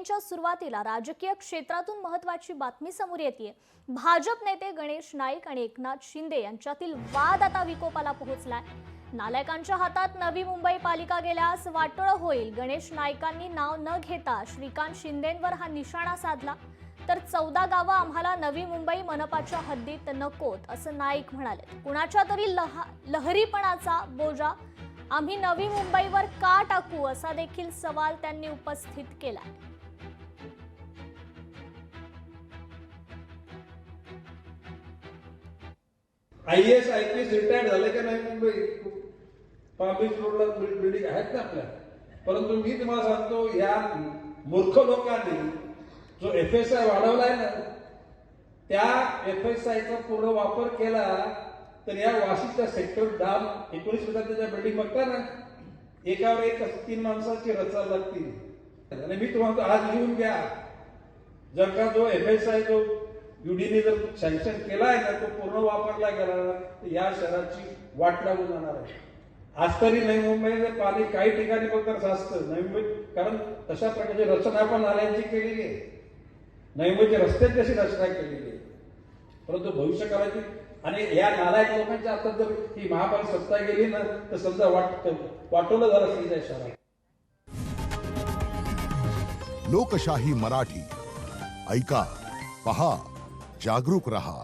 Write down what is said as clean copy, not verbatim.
बुलेटिनच्या सुरुवातीला राजकीय क्षेत्रातून महत्त्वाची बातमी समोर येते। भाजप नेते गणेश नाईक आणि एकनाथ शिंदे यांच्यातील वाद आता विकोपाला पोहोचलाय। नालायकांच्या हातात नवी मुंबई पालिका गेल्यास वाटोळं होईल। गणेश नाईकांनी नाव न घेता श्रीकांत शिंदेंवर हा निशाणा साधला। तर 14 गावं आम्हाला नवी मुंबई मनपाच्या हद्दीत नकोत असं नाईक म्हणाले। कुणाच्या तरी लहरीपणाचा बोजा आम्ही नवी मुंबईवर का टाकू असा देखील सवाल त्यांनी उपस्थित केला। IAS IPS रिटायर्ड झाले का नाही मुंबई पाम बीच रोडला बिल्डिंग आहेत ना आपल्या, परंतु मी तुम्हाला सांगतो या मूर्ख लोकांनी जो FSI वाढवलाय ना त्या FSI चा पूर्ण वापर केला तर या वाशीच्या सेक्टर डाम 19% बिल्डिंग बघता ना एकावर एक 3 माणसाची रचना लागतील। आणि मी तुम्हाला आज लिहून घ्या, जर का जो FSI जो UDने जर सँक्शन केला आहे ना तो पूर्ण वापरला गेला तर या शहराची वाट लागून जाणार आहे। आज तरी नवी मुंबईमध्ये पाणी काही ठिकाणी फक्त साचतं नवी मुंबई, कारण तशा प्रकारची रचना पण नाल्यांची केलेली आहे, नवी मुंबईच्या रस्त्याची तशी रचना केलेली आहे। परंतु भविष्य काळाची आणि या नालायक लोकांच्या हातात जर ही महापालिका सत्ता गेली ना तर समजा वाटोळं झालं असेल त्या शहरात। लोकशाही मराठी ऐका, पहा, जागरूक रहा।